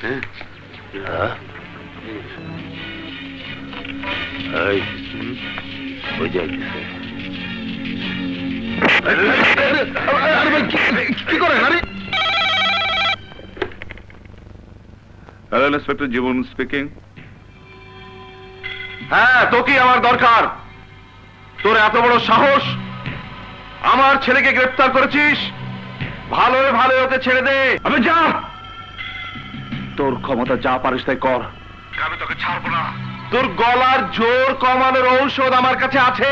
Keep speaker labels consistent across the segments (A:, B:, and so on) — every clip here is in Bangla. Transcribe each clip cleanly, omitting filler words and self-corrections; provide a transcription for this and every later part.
A: কি করেন?
B: হ্যালো ইন্সপেক্টর জীবন স্পিকিং।
A: হ্যাঁ, তোকে আমার দরকার। তোর এত বড় সাহস, আমার ছেলেকে গ্রেফতার করেছিস। ভালো ভালো ওকে ছেড়ে দে।
B: আমি যা, তোর ক্ষমতা যা পারিস তাই কর।
A: আমি তোকে ছাড়বো না। তোর গলার জোর কমানোর ঔষধ আমার কাছে আছে।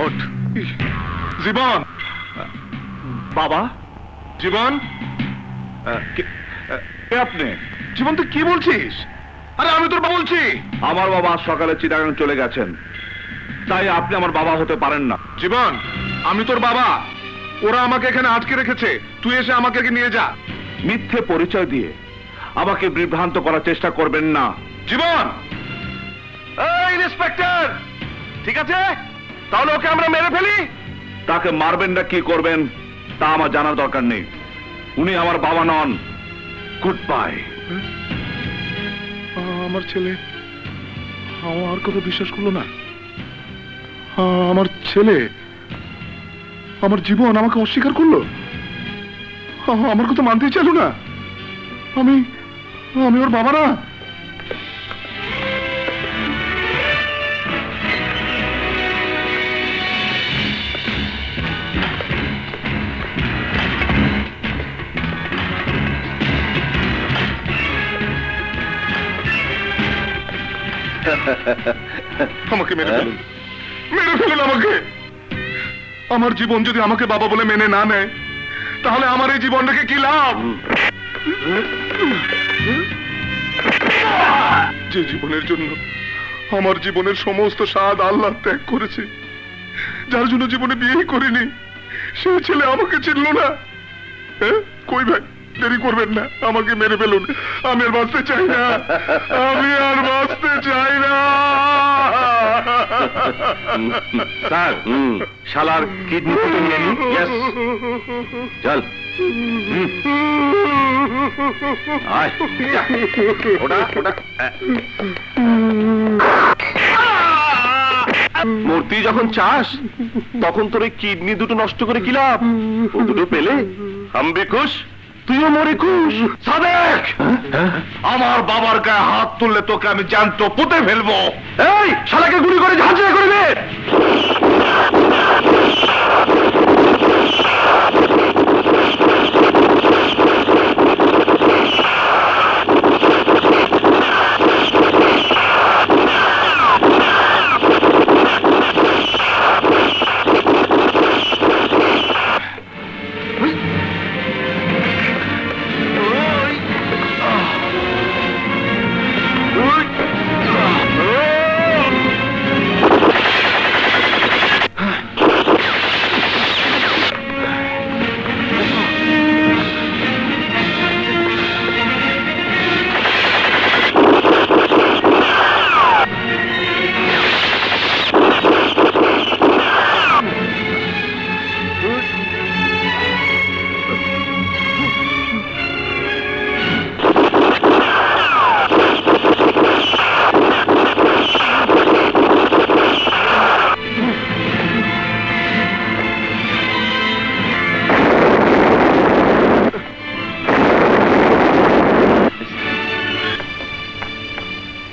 B: ওঠ।
A: জীবন।
B: বাবা।
A: জীবন,
B: কে আপনি?
A: জীবন তুই কি বলছিস? আরে আমি তোর বাবা বলছি।
B: আমার বাবা আজ সকালে চিটাগাং চলে গেছেন, তাই আপনি আমার বাবা হতে পারেন না।
A: জীবন, আমি তোর বাবা। ওরা আমাকে এখানে আটকে রেখেছে, তুই এসে আমাকে নিয়ে যা।
B: মিথ্যে পরিচয় দিয়ে আমাকে বিভ্রান্ত করার চেষ্টা করবেন না।
A: জীবন। এই ইন্সপেক্টর, ঠিক আছে, তাহলে ওকে আমরা মেরে ফেলি।
B: তাকে মারবেন না কি করবেন তা আমার জানার দরকার নেই। উনি আমার বাবা নন। Good bye.
A: আমার ছেলে আমার কথা বিশ্বাস করলো না। আমার ছেলে, আমার জীবন আমাকে অস্বীকার করলো। আমার কথা মানতেই চাইল না। আমি ওর বাবা না। আমাকে মেরে ফেলুন, মেরে ফেলুন আমাকে। আমার জীবন যদি আমাকে বাবা বলে মেনে না নেয়, তাহলে আমার এই জীবন রেখে কি লাভ? যে জীবনের জন্য আমার জীবনের সমস্ত স্বাদ আল্লাহ ত্যাগ করেছে, যার জন্য জীবনে বিয়েই করিনি, সে ছেলে আমাকে চিনল না। কই ভাই, দেরি করবেন না, আমাকে মেরে ফেলুন। আমি আর বাঁচতে চাই না, আমি আর বাঁচতে চাই না।
B: স্যার, শালার কিডনি নিয়ে নি। চল।
A: মূর্তি যখন চাস তখন তোর এই কিডনি দুটো নষ্ট করে কি লাভ? ও দুটো পেলে আমি খুশ, তুইও মরে খুশ। সাদেক, আমার বাবার গায়ে হাত তুললে তোকে আমি জ্যান্ত পুঁতে ফেলবো। এই শালাকে গুলি করে ঝাঁঝরা করবে।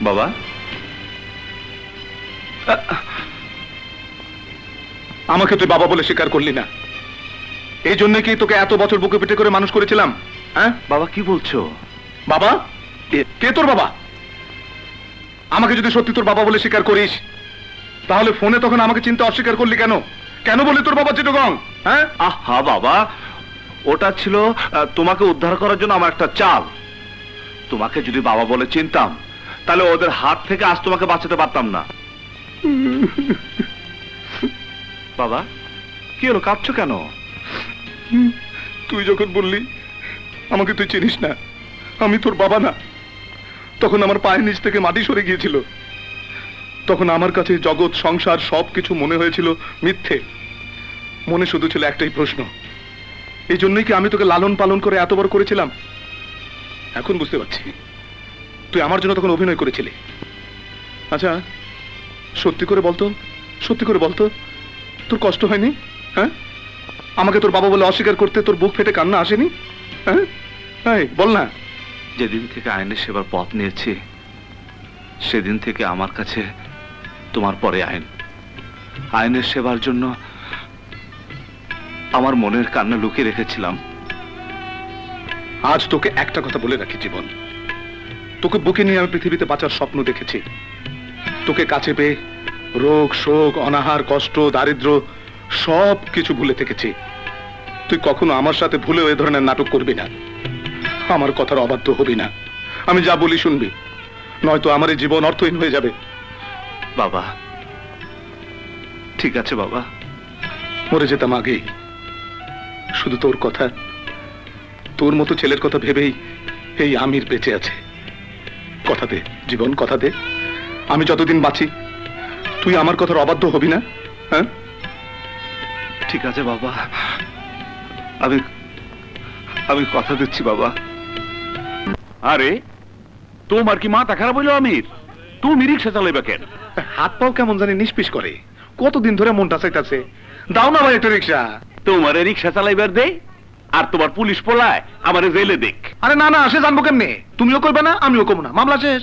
B: বাবা,
A: আমাকে তুই বাবা বলে স্বীকার করলি না, এই জন্য কি তোকে এত বছর বুকে পিঠে করে মানুষ করেছিলাম? হ্যাঁ
B: বাবা কি বলছো?
A: বাবা? কে তোর বাবা? আমাকে যদি সত্যি তোর বাবা বলে স্বীকার করিস, তাহলে ফোনে তখন আমাকে চিনতে অস্বীকার করলি কেন? কেন বলি তোর বাবা চিটাগং? হ্যাঁ
B: হ্যাঁ বাবা, ওটা ছিল তোমাকে উদ্ধার করার জন্য আমার একটা চাল। তোমাকে যদি বাবা বলে চিনতাম, তাহলে ওদের হাত থেকে আজ তোমাকে বাঁচাতে পারতাম না। বাবা কি হলো, কাঁদছো কেন?
A: তুই যখন বললি আমাকে তুই চিনিস না, আমি তোর বাবা না, তখন আমার পায়ের নিচ থেকে মাটি সরে গিয়েছিল। তখন আমার কাছে জগৎ সংসার সবকিছু মনে হয়েছিল মিথ্যে। মনে শুধু ছিল একটাই প্রশ্ন, এই জন্যই কি আমি তোকে লালন পালন করে এত বড় করেছিলাম? এখন বুঝতে পারছি তুই আমার জন্য তখন অভিনয় করেছিলি। আচ্ছা সত্যি করে বলতো, সত্যি করে বলতো, তোর কষ্ট হয়নি? হ্যাঁ, আমাকে তোর বাবা বলে অস্বীকার করতে তোর বুক ফেটে কান্না আসেনি? হ্যাঁ বল না।
B: যেদিন থেকে আইনের সেবার পথ নিয়েছি সেদিন থেকে আমার কাছে তোমার পরে আইন। আইনের সেবার জন্য আমার মনের কান্না লুকিয়ে রেখেছিলাম।
A: আজ তোকে একটা কথা বলে রাখি জীবন, তোকে বুকে নিয়ে আমি পৃথিবীতে বাঁচার স্বপ্ন দেখেছি। তোকে কাছে পেয়ে রোগ শোক অনাহার কষ্ট দারিদ্র সব কিছু ভুলে থেকেছি। তুই কখনো আমার সাথে ভুলেও এ ধরনের নাটক করবি না, আমার কথার অবাধ্য হবি না। আমি যা বলি শুনবি, নয়তো আমার এই জীবন অর্থহীন হয়ে যাবে।
B: বাবা ঠিক আছে বাবা।
A: মরে যেতাম আগেই, শুধু তোর কথা, তোর মতো ছেলের কথা ভেবেই এই আমির বেঁচে আছে। কথা দে জীবন, কথা দে, আমি যতদিন বাঁচি তুই আমার কথার অবাধ্য হবি না। হ্যাঁ
B: ঠিক আছে বাবা, আমি আমি কথা দিচ্ছি বাবা।
C: আরে তোমার কি মাথা খারাপ হইলো আমির? তুমি রিক্সা চালাইবা কেন?
A: হাত পাও কেমন জানি নিষ্পিস করে, কতদিন ধরে মনটা চাইতাছে, দাও না ভাই একটা রিক্সা।
C: তোমার রিক্সা চালাইবার দে, আর তোমার পুলিশ পোলায় আমার জেলে দেখ।
A: আরে না না, সে জানবো কেমনে? তুমিও করবে না আমিও করবো না, মামলা শেষ।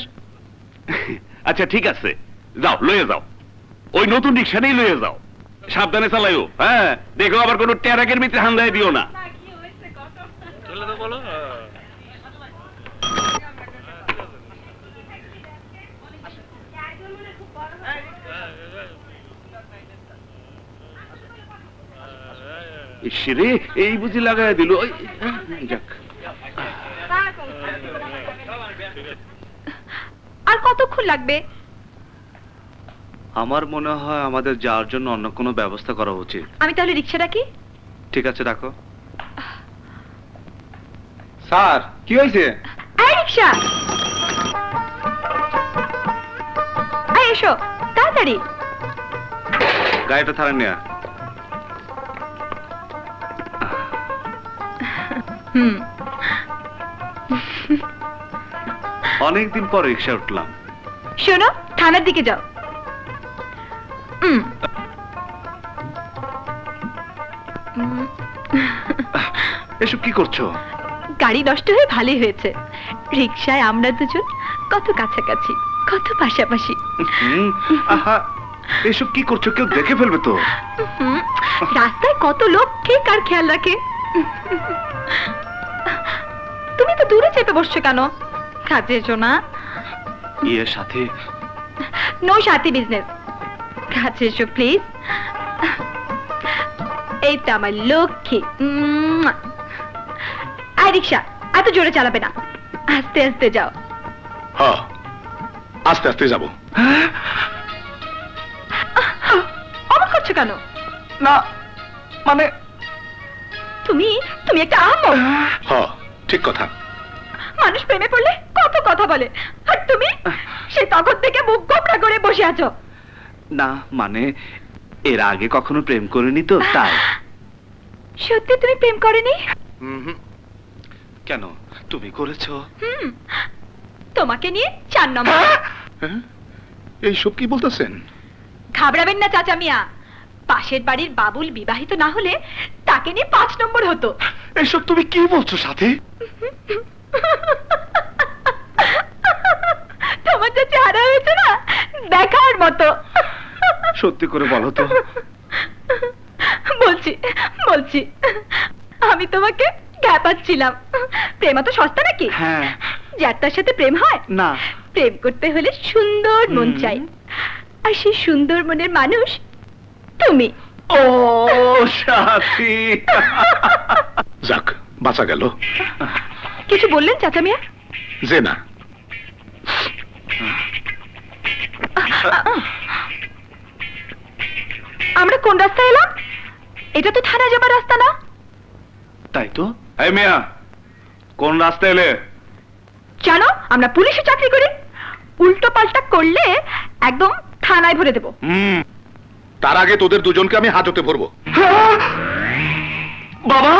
C: আচ্ছা ঠিক আছে, যাও লয়ে যাও, ওই নতুন রিক্সা নেই লয়ে যাও, সাবধানে চালাইও। হ্যাঁ দেখো আবার কোনো ট্যারাকের ভিতরে হামলায় দিও না। ইসরে এই বুঝি লাগাই দিল। যাক,
D: আর কতক্ষণ লাগবে?
B: আমার মনে হয় আমাদের যাওয়ার জন্য অন্য কোনো ব্যবস্থা করা উচিত।
D: আমি তাহলে রিক্সা ডাকি?
B: ঠিক আছে রাখো।
A: স্যার কি হয়েছে?
D: এই রিক্সা, এই এসো তাড়াতাড়ি।
B: গাড়িটা থারেন নেয়া। অনেকদিন পর রিক্সা উঠলাম।
D: শোনো, থানার দিকে যাও।
B: এসব কি করছো?
D: গাড়ি নষ্ট হয়ে ভালোই হয়েছে। রিক্সায় আমরা দুজন কত কাছাকাছি, কত পাশাপাশি।
B: আহা, এসব কি করছো? কেউ দেখে ফেলবে তো।
D: রাস্তায় কত লোক কে কার খেয়াল রাখে। তুমি তো দূরে চেপে বসছো কেন? কাজে এসো না।
B: ইয়ের সাথে
D: নো সাথী বিজনেস। কাছে এসো প্লিজ। এই তো আমার লক্ষ্মী। আই রিক্সা এত জোরে চালাবে না, আস্তে আস্তে যাও।
A: হ্যাঁ আস্তে আস্তে যাবো।
D: অবাক করছো কেন?
A: না মানে
D: তুমি তুমি একটা আহম্মক।
A: হ্যাঁ ঠিক কথা।
D: মানুষ প্রেমে পড়লে কত কথা বলে, আর তুমি সেই তখন থেকে মুখ গোমড়া করে বসে আছো।
B: না মানে এর আগে কখনো প্রেম করিনি তো তাই।
D: সত্যি তুমি প্রেম করনি?
B: কেন, তুমি করেছো?
D: তোমাকে নিয়ে 4 নম্বর।
A: এইসব কি বলতেছেন?
D: ঘাবড়াবেন না চাচা মিয়া, পাশের বাড়ির বাবুল বিবাহিত না হলে তাকে নিয়ে 5 নম্বর হতো।
A: এইসব তুমি কি বলছো সাথী?
D: তোমার যে চেহারা হয়েছে না, দেখার মতো।
B: সত্যি করে বলো তো।
D: বলছি বলছি, আমি তোমাকে ঘ্যাপাচ্ছিলাম। প্রেম তো সস্তা নাকি?
B: হ্যাঁ।
D: যার তার সাথে প্রেম হয়
B: না।
D: প্রেম করতে হলে সুন্দর মন চাই, আর সেই সুন্দর মনের মানুষ তুমি।
B: ও সাথী।
A: যাক বাঁচা গেল।
D: কিছু বললেন চাচা মিয়া?
A: যে না,
D: আমরা কোন রাস্তায় এলাম? এটা তো থানা যাবার রাস্তা না।
B: তাই তো। এই মিয়া, কোন রাস্তায় এলে?
D: জানো আমরা পুলিশে চাকরি করি, উল্টো পাল্টা করলে একদম থানায় ভরে দেব।
A: তার আগে তোদের দুজনকে আমি হাজতে ভরবো।
B: বাবা।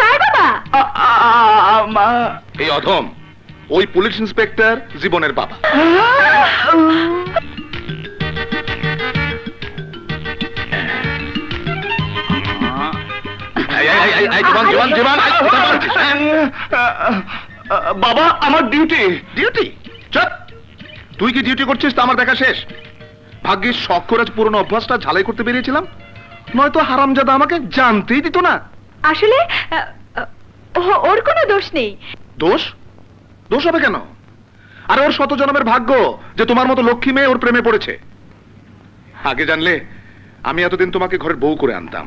D: কার বাবা?
A: এই অধম ওই পুলিশ ইন্সপেক্টর জীবনের বাবা।
B: বাবা আমার ডিউটি।
A: ডিউটি? চুপ! তুই কি ডিউটি করছিস তা আমার দেখা শেষ। ভাগ্যিস শখ করে পুরনো অভ্যাসটা ঝালাই করতে বেরিয়েছিলাম, নয়তো হারামজাদা আমাকে জানতেই দিত না।
D: আসলে ওর কোনো দোষ নেই।
A: দোষ? দোষ হবে কেন? আর ওর শত জন্মের ভাগ্য যে তোমার মতো লক্ষ্মী মেয়ে ওর প্রেমে পড়েছে। আগে জানলে আমি এতদিন তোমাকে ঘরের বউ করে আনতাম।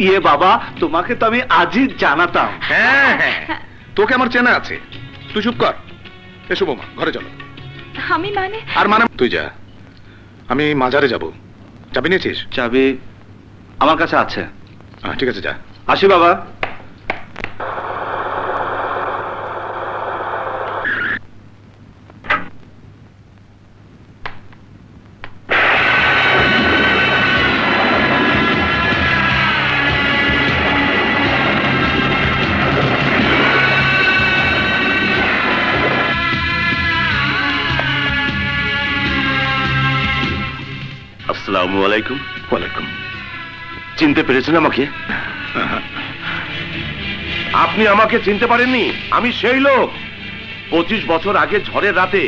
B: ইয়ে বাবা, তোমাকে তো আমি আজই জানাতাম।
A: হ্যাঁ হ্যাঁ, তোকে আমার চেনা আছে। তুই চুপ কর। এসো বৌমা, ঘরে চলো।
D: আমি মানে?
A: আর মানে তুই যা, আমি মাজারে যাব। চাবি নিয়েছিস?
B: চাবি আমার কাছে আছে।
A: ঠিক আছে, যা।
B: আসি বাবা।
C: আসসালামু আলাইকুম।
A: ওয়ালাইকুম।
C: চিনতে পেরেছেন আমাকে? আপনি আমাকে চিনতে পারেননি? আমি সেই লোক 25 বছর আগে ঝড়ের রাতে,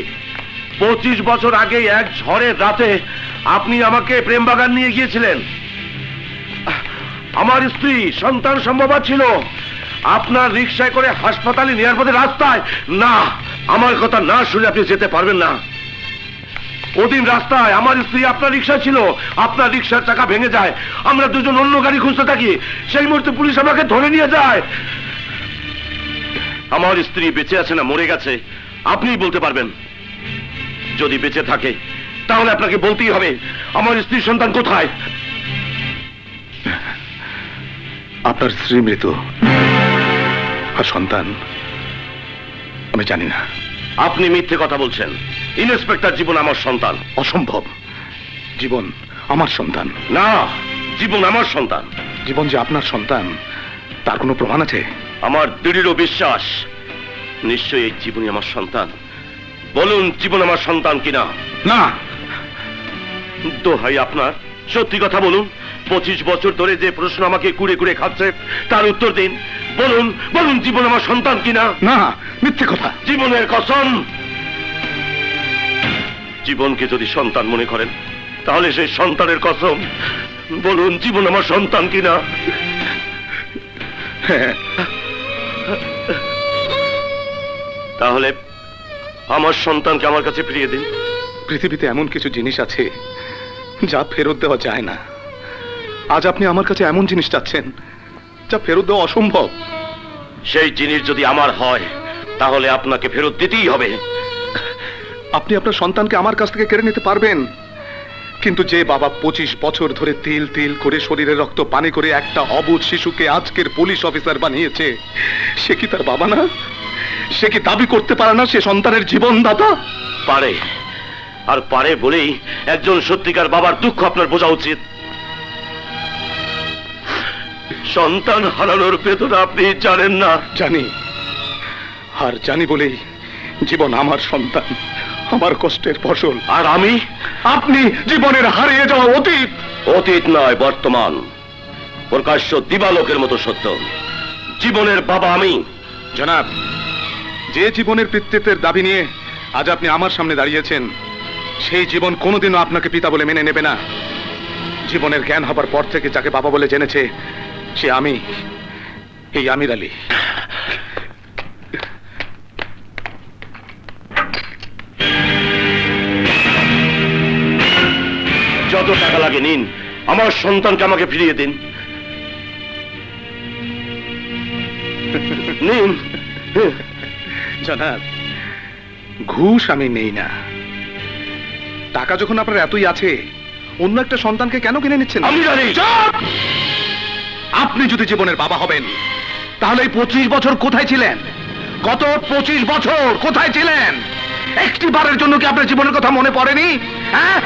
C: 25 বছর আগে এক ঝড়ের রাতে আপনি আমাকে প্রেম বাগান নিয়ে গিয়েছিলেন। আমার স্ত্রী সন্তান সম্ভবা ছিল। আপনার রিকশায় করে হাসপাতালে নেওয়ার পথে রাস্তায়, না, আমার কথা না শুনে আপনি যেতে পারবেন না। ওদিন রাস্তায় আমার স্ত্রী আপনার রিকশা ছিল, আপনার রিকশার চাকা ভেঙে যায়, আমরা দুজন অন্য গাড়ি খুঁজতে থাকি। সেই মুহূর্তে পুলিশ আমাকে ধরে নিয়ে যায়। আমার স্ত্রী বেঁচে আছে না মরে গেছে আপনিই বলতে পারবেন। যদি বেঁচে থাকে তাহলে আপনাকে বলতেই হবে আমার স্ত্রীর সন্তান কোথায়।
A: আপনার স্ত্রী মৃত, আর সন্তান আমি জানি না।
C: আপনি মিথ্যে কথা বলছেন। ইন্সপেক্টর জীবন আমার সন্তান।
A: অসম্ভব। জীবন আমার সন্তান
C: না, জীবন আমার সন্তান।
A: জীবন যে আপনার সন্তান তার কোনো প্রমাণ আছে?
C: আমার দৃঢ় বিশ্বাস নিশ্চয়ই এই জীবনই আমার সন্তান। বলুন জীবন আমার সন্তান কিনা।
A: না।
C: দোহাই আপনার, সত্যি কথা বলুন। 25 বছর ধরে যে প্রশ্ন আমাকে কুড়ে কুড়ে খাচ্ছে তার উত্তর দিন। বলুন, বলুন জীবন আমার সন্তান কিনা।
A: না, মিথ্যে কথা।
C: জীবনের কসম। জীবনকে যদি সন্তান মনে করেন তাহলে সেই সন্তানের কসম। বলুন জীবন আমার সন্তান কিনা।
A: হ্যাঁ।
C: তাহলে আমার সন্তানকে আমার কাছে ফিরিয়ে দিন।
A: পৃথিবীতে এমন কিছু জিনিস আছে যা ফেরত দেওয়া যায় না। আজ আপনি আমার কাছে এমন জিনিস চাচ্ছেন যা ফেরত দেওয়া অসম্ভব।
C: সেই জিনিস যদি আমার হয় তাহলে আপনাকে ফেরত দিতেই হবে।
A: আপনি আপনার সন্তানকে আমার কাছ থেকে কেড়ে নিতে পারবেন, কিন্তু যে বাবা 25 বছর ধরে তিল তিল করে শরীরের রক্ত পানি করে একটা অবুঝ শিশুকে আজকের পুলিশ অফিসার বানিয়েছে, সে কি তার বাবা না? সে কি দাবি করতে পারে না সে সন্তানের জীবনদাতা?
C: পারে, আর পারে বলেই একজন সত্যিকার বাবার দুঃখ আপনার বোঝা উচিত। সন্তান হারানোর বেদনা আপনি জানেন না।
A: জানি, আর জানি বলেই জীবন আমার সন্তান, আমার কষ্টের ফসল।
C: আর আমি?
A: আপনি জীবনের হারিয়ে যাওয়া অতীত।
C: অতীত নয়, বর্তমান, প্রকাশ্য দিবালোকের মতো সত্য। জীবনের বাবা আমি।
A: জনাব, যে জীবনের পিতৃত্বের দাবি নিয়ে আজ আপনি আমার সামনে দাঁড়িয়েছেন, সেই জীবন কোনোদিনও আপনাকে পিতা বলে মেনে নেবে না। জীবনের জ্ঞান হবার পর থেকে যাকে বাবা বলে জেনেছে সে আমি, এই আমির আলী।
C: যত টাকা লাগে নিন, আমার সন্তানকে আমাকে ফিরিয়ে দিন। নিন।
A: জনাব, ঘুষ আমি নেই না। টাকা যখন আপনার এতই আছে, অন্য একটা সন্তানকে কেন কিনে নিচ্ছেন?
C: আমি জানি।
A: চুপ! আপনি যদি জীবনের বাবা হবেন তাহলে এই 25 বছর কোথায় ছিলেন? গত 25 বছর কোথায় ছিলেন? একটি বারের জন্য কি আপনার জীবনের কথা মনে পড়েনি? হ্যাঁ,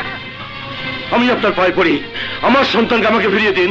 C: আমি আপনার পায়ে পড়ি, আমার সন্তানকে আমাকে ফিরিয়ে দিন।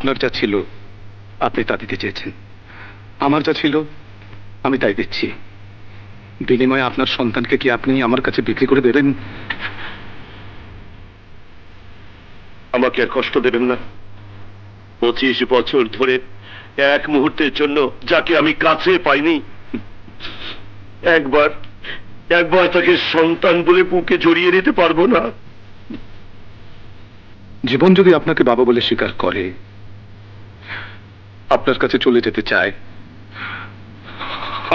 E: আপনার যা ছিল আপনি তা দিতে চেয়েছেন, আমার যা ছিল আমি তাই দিচ্ছি। বিনিময়ে আপনার সন্তানকে কি আপনি আমার কাছে বিক্রি করে দেবেন?
C: আমাকে আর কষ্ট দেবেন না। 25 বছর ধরে এক মুহূর্তের জন্য যাকে আমি কাছে পাইনি, একবার তাকে সন্তান বলে বুকে জড়িয়ে নিতে পারবো না।
E: জীবন যদি আপনাকে বাবা বলে স্বীকার করে, আপনার কাছে চলে যেতে চায়,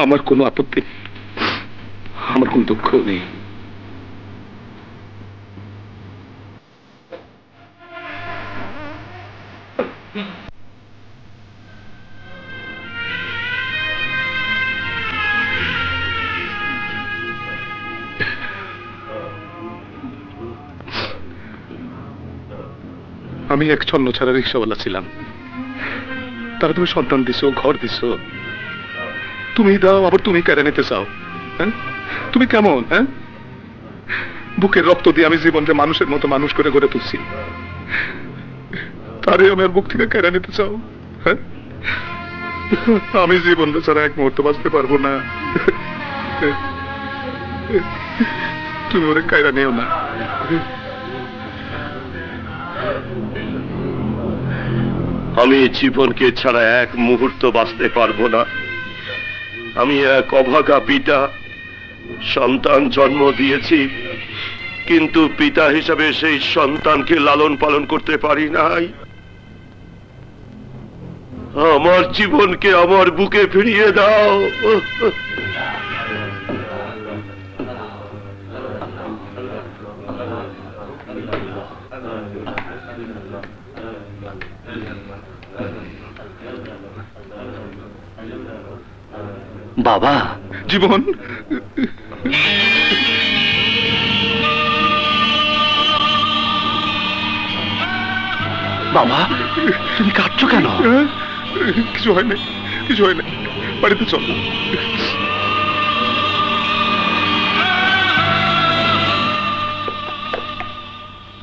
E: আমার কোনো আপত্তি নেই, আমার কোনো দুঃখ নেই। আমি এক ছন্ন ছাড়া রিক্সাওয়ালা ছিলাম, তারা তুমি সন্তান দিছো, ঘর দিছো, তুমি দাও আবার তুমি কেড়ে নিতে চাও। হ্যাঁ, তুমি কেমন? হ্যাঁ, বুকের রক্ত দিয়ে আমি জীবনকে মানুষের মতো মানুষ করে গড়ে তুলছি, তারে আমি আর বুক থেকে কেড়ে নিতে চাও? হ্যাঁ, আমি জীবন ছাড়া এক মুহূর্ত বাঁচতে পারবো না। তুমি ওরে কায়রা নিও না।
C: আমি জীবনকে ছাড়া এক মুহূর্ত বাঁচতে পারবো না। আমি এক অভাগা পিতা, সন্তান জন্ম দিয়েছি, কিন্তু পিতা হিসাবে সেই সন্তানকে লালন পালন করতে পারি নাই। আমার জীবনকে আমার বুকে ফিরিয়ে দাও।
B: বাবা,
E: জীবন,
B: বাবা তুমি কাঁদছো কেন?
E: কিছু হয় না, কিছু হয় না, বাড়িতে চল।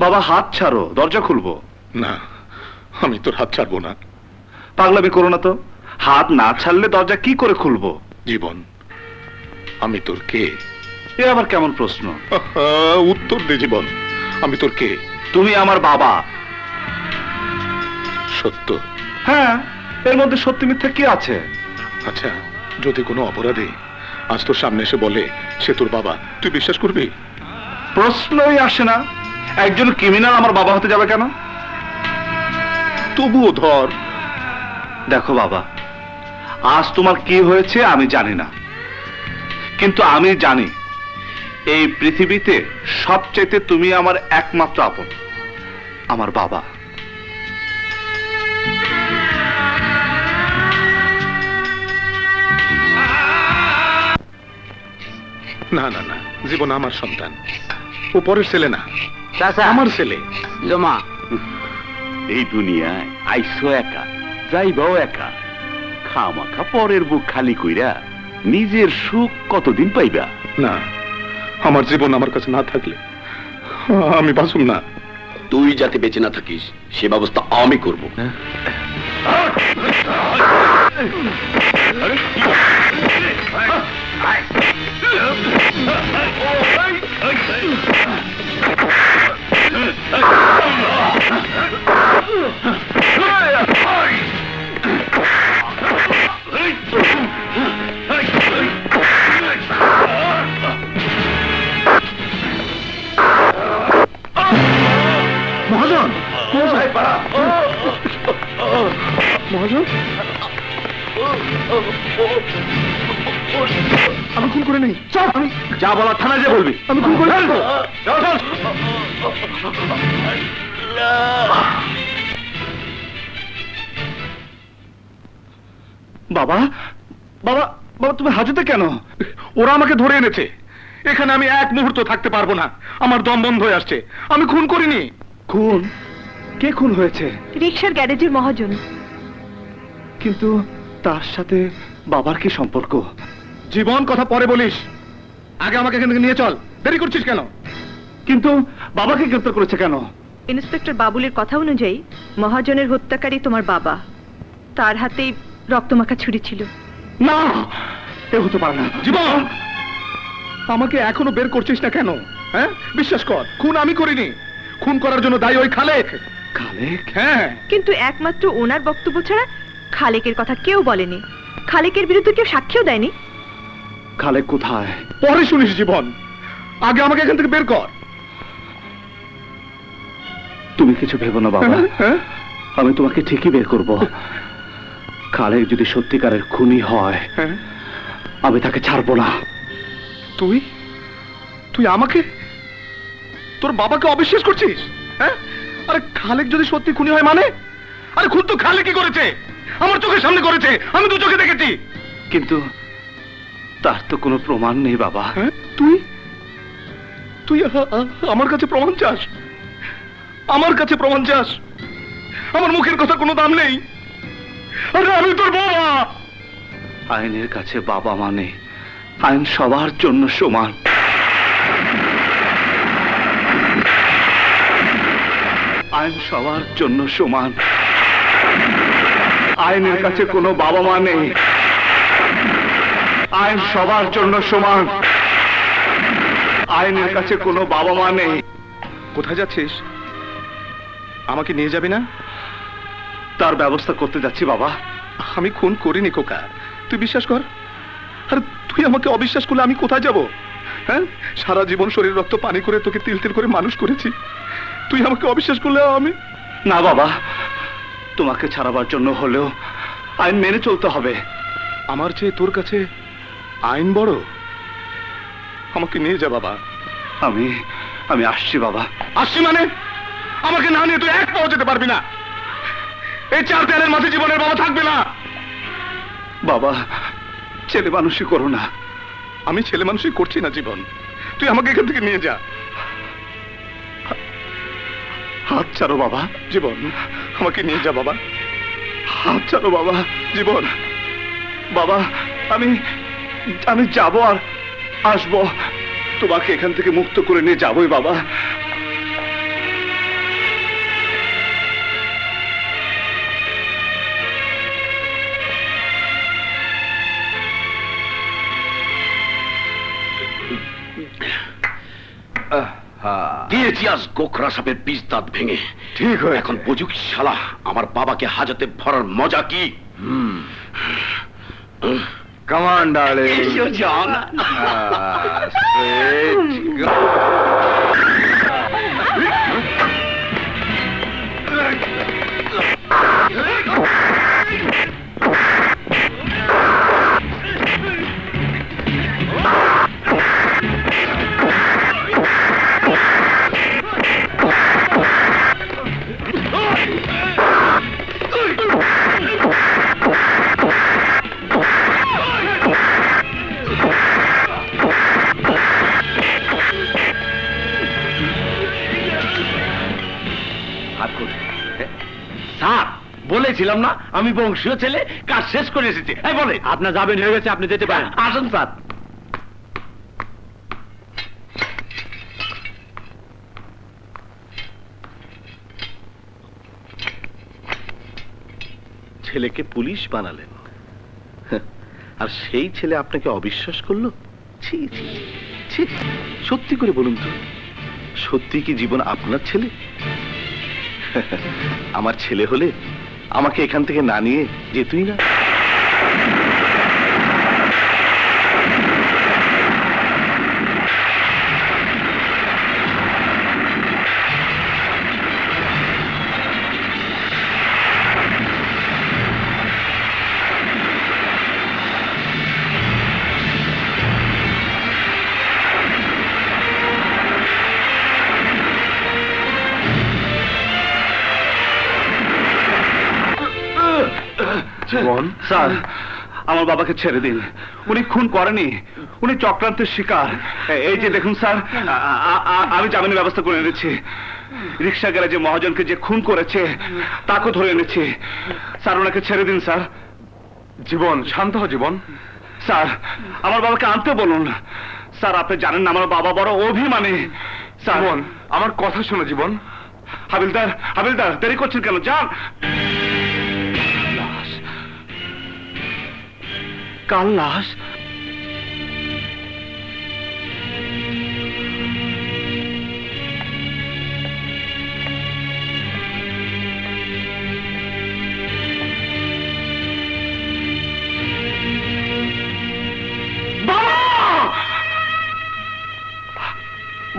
B: বাবা হাত ছাড়ো, দরজা খুলবো।
E: না, আমি তোর হাত ছাড়বো না।
B: পাগলামি করো না তো, হাত না ছাড়লে দরজা কি করে খুলবো?
E: জীবন, আমি তোর কে?
B: এ আবার কেমন প্রশ্ন?
E: উত্তর দে জীবন, আমি তোর কে?
B: তুমি আমার বাবা।
E: সত্য?
B: হ্যাঁ, এর মধ্যে সত্যি মিথ্যা কি আছে?
E: আচ্ছা, যদি কোনো অপরাধী আজ তোর সামনে এসে বলে সে তোর বাবা, তুই বিশ্বাস করবি?
B: প্রশ্নই আসে না। একজন ক্রিমিনাল আমার বাবা হতে যাবে কেন?
E: তবুও ধর।
B: দেখো বাবা, আজ তোমার কি হয়েছে আমি জানি না, কিন্তু আমি জানি এই পৃথিবীতে সবচেয়ে তুমি আমার একমাত্র আপন, আমার বাবা।
E: না না না, জীবন আমার সন্তান, ও পরের ছেলে না, আমার ছেলে।
F: জমা এই দুনিয়ায় আইসো একা, যাইবাও একা, খামাখা পরের বুক খালি কইরা নিজের সুখ কতদিন পাইবা?
E: না, আমার জীবন আমার কাছে না থাকলে আমি বাঁচুম না।
F: তুই যাতে বেঁচে না থাকিস সে ব্যবস্থা আমি করব।
E: মহাজন, মহাজন, আমি খুন করে নেই। চল, আমি
B: যা বলা থানায় যে বলবি।
E: আমি খুন করে নেই।
B: বাবা, বাবা, বাবা তুমি হাজতে কেন?
E: ওরা আমাকে ধরে এনেছে, এখানে আমি এক মুহূর্ত থাকতে পারবো না, আমার দম বন্ধ হয়ে আসছে। আমি খুন করিনি।
B: খুন? কে খুন হয়েছে?
D: রিক্সার গ্যারেজের মহাজন।
B: কিন্তু তার সাথে বাবার কি সম্পর্ক?
E: জীবন, কথা পরে বলিস, আগে আমাকে এখান থেকে নিয়ে চল। দেরি করছিস কেন?
B: কিন্তু বাবাকে গ্রেফতার করেছে কেন?
D: ইন্সপেক্টর বাবুলের কথা অনুযায়ী মহাজনের হত্যাকারী তোমার বাবা, তার হাতেই রক্তমাখা ছুরি ছিল।
E: না, এ হতে পারে না। জীবন, আমাকে এখনো বের করছিস না কেন? হ্যাঁ, বিশ্বাস কর, খুন আমি করিনি। খুন করার জন্য দায়ী ওই খালেক।
B: খালেক?
E: হ্যাঁ।
D: কিন্তু একমাত্র ওনার বক্তব্য ছাড়া খালেকের কথা কেউ বলেনি। খালেকের বিরুদ্ধে কেউ সাক্ষ্যও দেয়নি।
B: খালেক কোথায়?
E: পরে শুনিস জীবন, আগে আমাকে এখান থেকে বের কর।
B: তুমি কিছু ভেবো না বাবা,
E: হ্যাঁ?
B: আমি তোমাকে ঠিকই বের করব। খালেক যদি সত্যিকারের খুনি হয়,
E: হ্যাঁ?
B: আমি তাকে ছাড়বো না।
E: তুই তুই আমাকে, তোর বাবাকে অবিশ্বাস করছিস? হ্যাঁ? আরে খালেক যদি সত্যি খুনি হয় মানে? আরে খুন তো খালেকই করেছে, আমার চোখের সামনে করেছে, আমি তো চোখে দেখেছি।
B: কিন্তু তার তো কোনো প্রমাণ নেই বাবা।
E: হ্যাঁ? তুই তুই আমার কাছে প্রমাণ চাস? আমার কাছে প্রমাণ চাস? আমার মুখের কথা কোনো দাম নেই। আরে আমি তোর বাবা।
B: আইনের কাছে বাবা মানে আইন সবার জন্য সমান। আইন সবার জন্য সমান। আইনের কাছে কোনো বাবা মা নেই। আইন সবার জন্য সমান। আইনের কাছে কোনো বাবা মা নেই।
E: কোথায় যাচ্ছিস? আমাকে নিয়ে যাবি না?
B: তার ব্যবস্থা করতে যাচ্ছি বাবা।
E: আমি খুন করিনি খোকা, তুই বিশ্বাস কর। আরে তুই আমাকে অবিশ্বাস করলে আমি কোথায় যাব? হ্যাঁ, সারা জীবন শরীর রক্ত পানি করে তোকে তিল তিল করে মানুষ করেছি, তুই আমাকে অবিশ্বাস করলে আমি...
B: না বাবা, তোমাকে ছাড়াবার জন্য হলেও আইন মেনে চলতে হবে।
E: আমার চেয়ে তোর কাছে আইন বড়? আমাকে নিয়ে যা বাবা।
B: আমি আসছি বাবা।
E: আসছি মানে? আমাকে না নিয়ে তুই এক পাও যেতে পারবি না। এই চার দেয়ালের মাঝে জীবনের বাবা থাকবে না।
B: বাবা, ছেলে মানুষই করো না।
E: আমি ছেলে মানুষই করছি না জীবন, তুই আমাকে এখান থেকে নিয়ে যা।
B: হাত ছাড়ো বাবা।
E: জীবন, আমাকে নিয়ে যা বাবা।
B: হাত ছাড়ো বাবা।
E: জীবন,
B: বাবা, আমি যাবো আর আসবো। তোমাকে এখান থেকে মুক্ত করে নিয়ে যাবোই বাবা।
C: দিয়েছি আজ গোখরা সাপের বীজ দাঁত ভেঙে।
E: ঠিক হয়ে
C: এখন বুঝুক শালা আমার বাবাকে হাজতে ভরার মজা কি।
E: কমান ডালে
C: বলেছিলাম না আমি বংশীয় ছেলে, কাজ শেষ করে এসেছি। বলে আপনার যাবেন হয়ে গেছে, আপনি যেতে পারেন। আসুন স্যার।
G: ছেলেকে পুলিশ বানালেন, আর সেই ছেলে আপনাকে অবিশ্বাস করলো? ছি ছি ছি, সত্যি করে বলুন তো, সত্যি কি জীবন আপনার ছেলে? আমার ছেলে হলে আমাকে এখান থেকে না নিয়ে যেতুই না।
B: স্যার, আমার বাবাকে ছেড়ে দিন। উনি খুন করেনি, উনি চক্রান্তের শিকার। এই যে দেখুন স্যার, আমি জামিনের ব্যবস্থা করে এনেছি। রিক্সা গ্যারেজে মহাজনকে যে খুন করেছে তাকে ধরে এনেছি। স্যার, ওনাকে ছেড়ে দিন স্যার।
E: জীবন, শান্ত হ জীবন।
B: স্যার, আমার বাবাকে আনতে বলুন। স্যার, আপনি জানেন না আমার বাবা বড় অভিমানী। স্যার,
E: আমার কথা শোনো জীবন,
B: হাবিলদার হাবিলদার দেরি করছেন কেন? যান। লাশ, কাল লাশ।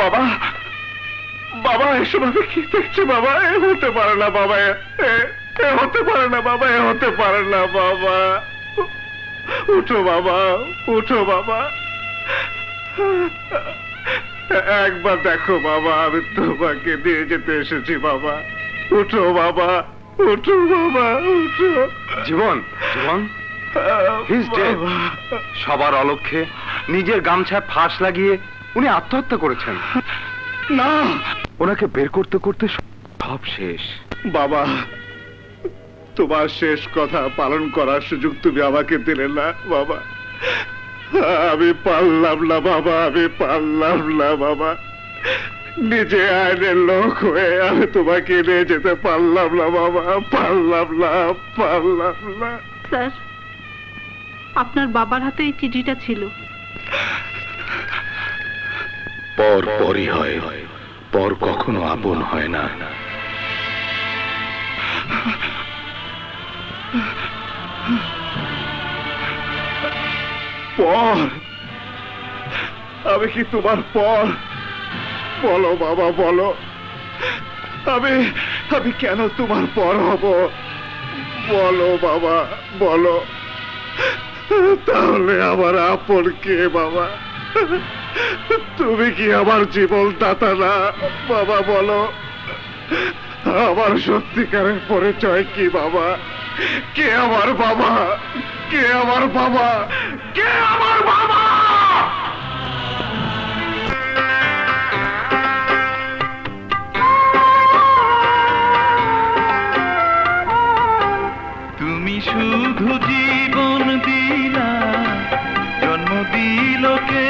B: বাবা, বাবা এসব আমি কি দেখছি বাবা? এ হতে পারে না বাবা, এ হতে পারে না বাবা, এ হতে পারে না বাবা। উঠো বাবা, উঠো বাবা, একবার দেখো বাবা, আমি তোমাকে নিয়ে যেতে এসেছি বাবা। উঠো বাবা, উঠো বাবা, উঠো।
C: জীবন, জীবন, He's dead. সবার অলক্ষ্যে নিজের গামছায় ফাঁস লাগিয়ে উনি আত্মহত্যা করেছেন।
B: না,
C: ওনাকে বের করতে করতে সব শেষ।
B: বাবা, তোমার শেষ কথা পালন করার সুযোগ তুমি আমাকে দিলে না বাবা। আমি পারলাম না বাবা, আমি পারলাম না বাবা। নিজে আইনের লোক হয়ে আমি তোমাকে নিয়ে যেতে পারলাম না বাবা, পারলাম না, পারলাম না।
H: স্যার, আপনার বাবার হাতে এই চিঠিটা ছিল।
E: পর পরই হয়, পর কখনো আপন হয় না।
B: পর? আমি কি তোমার পর? বলো বাবা, বলো, আমি কেন তোমার পর হব? বলো বাবা, বলো। তাহলে আমার আপন কে বাবা? তুমি কি আমার জীবন দাতা না বাবা? বলো, আমার সত্যিকারের পরিচয় কি বাবা? কে আমার বাবা? কে আমার বাবা? কে আমার বাবা?
I: তুমি শুধু জীবন দিলা, জন্ম দিল কে?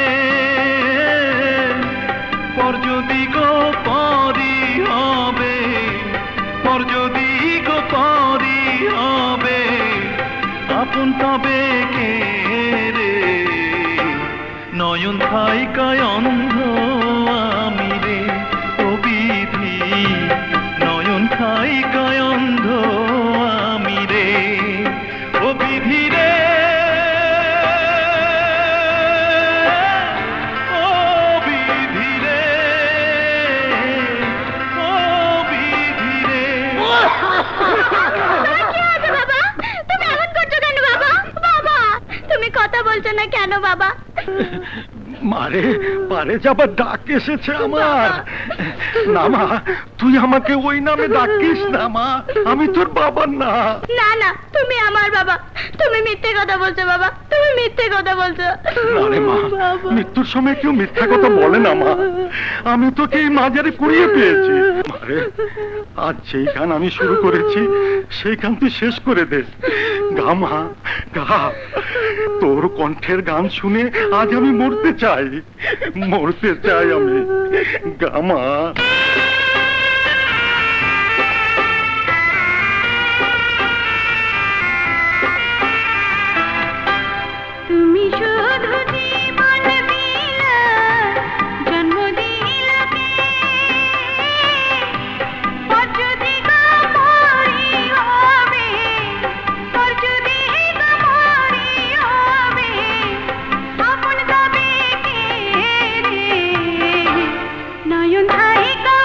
I: পর যদি গো পরি হবে, পর যদি গো পরি হবে, আপন তবে কে রে? নয়ন থাইকায় অন্ধ আমি রে, ও বিধি, নয়ন থাইকায় অন্ধ আমি রে, ও বিধি রে, ও বিধি রে, ও বিধি রে।
D: বাবা, তুমি এমন করছো কেন বাবা? বাবা, তুমি কথা বলছো না কেন বাবা?
C: মারে, পারে যাবার ডাক এসেছে আমার। না মা, তুই আমাকে ওই নামে ডাকিস না মা, আমি তোর বাবা না।
D: না না, তুমি আমার বাবা। তুমি মিথ্যে কথা বলছো বাবা, তুমি মিথ্যে কথা বলছো।
C: আরে মা, মৃত্যুর সময় কেউ মিথ্যা কথা বলে না মা। আমি তোকে এই মাঝারে কুড়িয়ে পেয়েছি। মারে, আজ যেই গান আমি শুরু করেছি সেই গান তুই শেষ করে দে। গা মা, গা। তোর কণ্ঠের গান শুনে আজ আমি মরতে চাই, মরতে চাই আমি। গা মা।
D: তুমি শুধু জীবন দিলা, জন্ম দিলা কে? পর যদি গো পরি হবে, পর যদি গো পরি হবে, আপন তবে কে রে? নয়ন থাইকা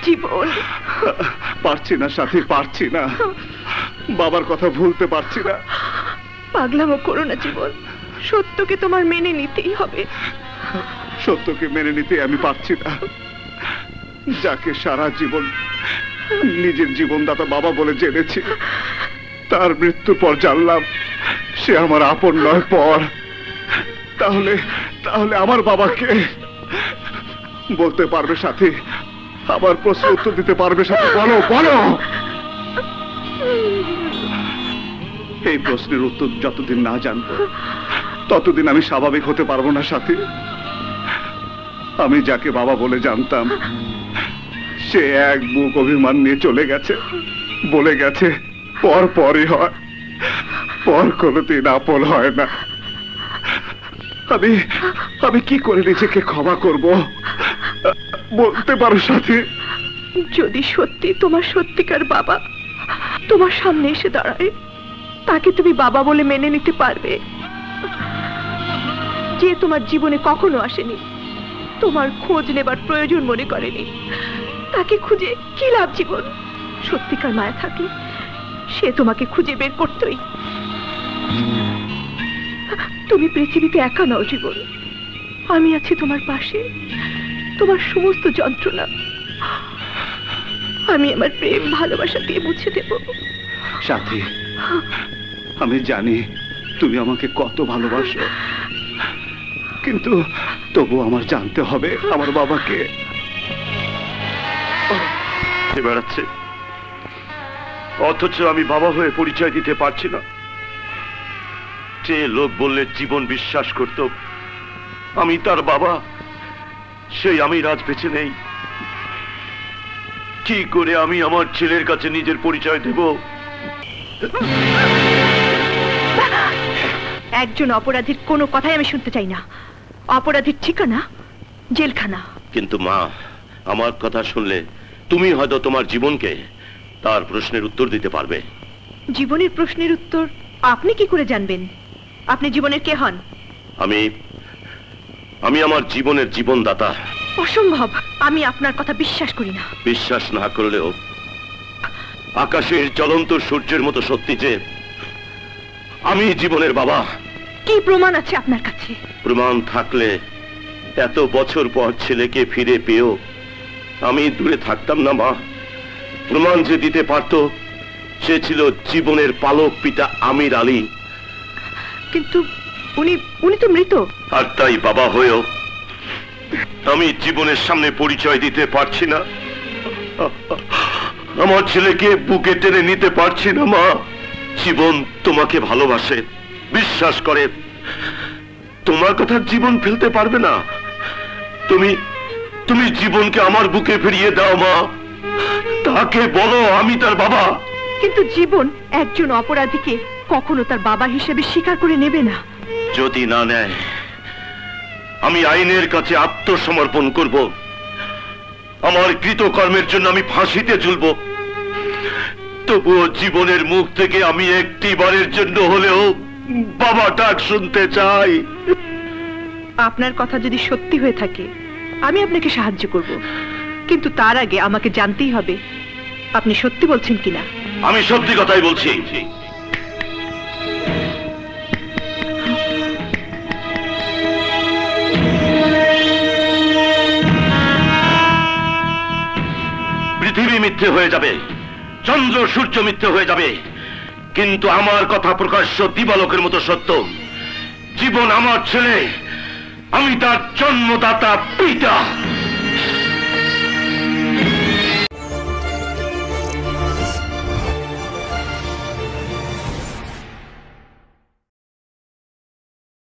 D: জীবন,
B: পারছি না সাথী, পারছি না। বাবার কথা ভুলতে পারছি না।
D: পাগলামো করো না জীবন, সত্যকে তোমার মেনে নিতেই হবে।
B: সত্যকে মেনে নিতে আমি পারছি না। যাকে সারা জীবন নিজের জীবনদাতা বাবা বলে জেনেছি, তার মৃত্যুর পর জানলাম সে আমার আপন নয়, পর। তাহলে তাহলে আমার বাবাকে বলতে পারবে সাথী? আমার প্রশ্ন উত্তর দিতে পারবে সাথী? বলো বলো। এই প্রশ্নের উত্তর যতদিন না জানবো ততদিন আমি স্বাভাবিক হতে পারবো না সাথী। আমি যাকে বাবা বলে জানতাম সে এক বুক অভিমান নিয়ে চলে গেছে, বলে গেছে পর পরই হয়, পর কোনোদিন আপন হয় না। আমি আমি কি করে নিজেকে ক্ষমা করব বলতে পারো সাথী?
D: যদি সত্যি তোমার সত্যিকার বাবা তোমার সামনে এসে দাঁড়ায়, তাকে তুমি বাবা বলে মেনে নিতে পারবে? যে তোমার জীবনে কখনো আসেনি, তোমার খোঁজ নেবার প্রয়োজন মনে করেনি, তাকে খুঁজে কি লাভ জীবন? সত্যিকার মায়া থাকলে সে তোমাকে খুঁজে বের করতই। তুমি পৃথিবীতে একা নাও জীবন, আমি আছি তোমার পাশে। তোমার সমস্ত যন্ত্রণা আমি আমার প্রেম ভালোবাসা দিয়ে মুছে দেব
B: সাথী। আমি জানি তুমি আমাকে কত ভালোবাসো, কিন্তু তবু আমার জানতে হবে আমার বাবাকে।
C: বেড়াচ্ছে, অথচ আমি বাবা হয়ে পরিচয় দিতে পারছি না। যে লোক বললে জীবন বিশ্বাস করত আমি তার বাবা, সেই আমি রাজ বেঁচে নেই। কি করে আমি আমার ছেলের কাছে নিজের পরিচয় দেব?
D: একজন অপরাধীর কোনো কথাই আমি শুনতে চাই না। অপরাধীর ঠিকানা জেলখানা।
C: কিন্তু মা, আমার কথা শুনলে তুমি হয়তো তোমার জীবনকে তার প্রশ্নের উত্তর দিতে পারবে।
D: জীবনের প্রশ্নের উত্তর আপনি কি করে জানবেন? আপনি জীবনের কে হন?
C: আমি আমার জীবনের জীবনদাতা।
D: অসম্ভব, আমি আপনার কথা বিশ্বাস করি না।
C: বিশ্বাস না করলেও আকাশের জ্বলন্ত সূর্যের মতো সত্যি যে আমি জীবনের বাবা।
D: কি প্রমাণ আছে আপনার কাছে?
C: প্রমাণ থাকলে এত বছর পর ছেলেকে ফিরে পেয়েও আমি দূরে থাকতাম না মা। প্রমাণ যে দিতে পারত সে ছিল জীবনের পালক পিতা আমির আলী।
D: কিন্তু উনি তো মৃত।
C: আর তাই বাবা হয়েও আমি জীবনের সামনে পরিচয় দিতে পারছি না। আমার ছেলেকে বুকে টেনে নিতে পারছি না মা। জীবন তোমাকে ভালোবাসে, বিশ্বাস করে। তোমার কথা জীবন ফেলতে পারবে না। তুমি জীবনকে আমার বুকে ফিরিয়ে দাও মা। তাকে বলো আমি তার বাবা।
D: কিন্তু জীবন একজন অপরাধীকে কখনো তার বাবা হিসেবে স্বীকার করে নেবে না।
C: যদি না নেয়, আমি আইনের কাছে আত্মসমর্পণ করব। আমার কৃতকর্মের জন্য আমি ফাঁসিতে ঝুলব। তবুও জীবনের মুখ থেকে আমি একটিবারের জন্য হলেও বাবা ডাক শুনতে চাই।
D: আপনার কথা যদি সত্যি হয়ে থাকে আমি আপনাকে সাহায্য করব, কিন্তু তার আগে আমাকে জানতেই হবে আপনি সত্যি বলছেন কিনা।
C: আমি সত্যি কথাই বলছি। পৃথিবী মিথ্যে হয়ে যাবে, চন্দ্র সূর্য মিথ্যে হয়ে যাবে, কিন্তু আমার কথা প্রকাশ্য দিবালোকের মতো সত্য। জীবন আমার ছেলে, আমি তার জন্মদাতা পিতা।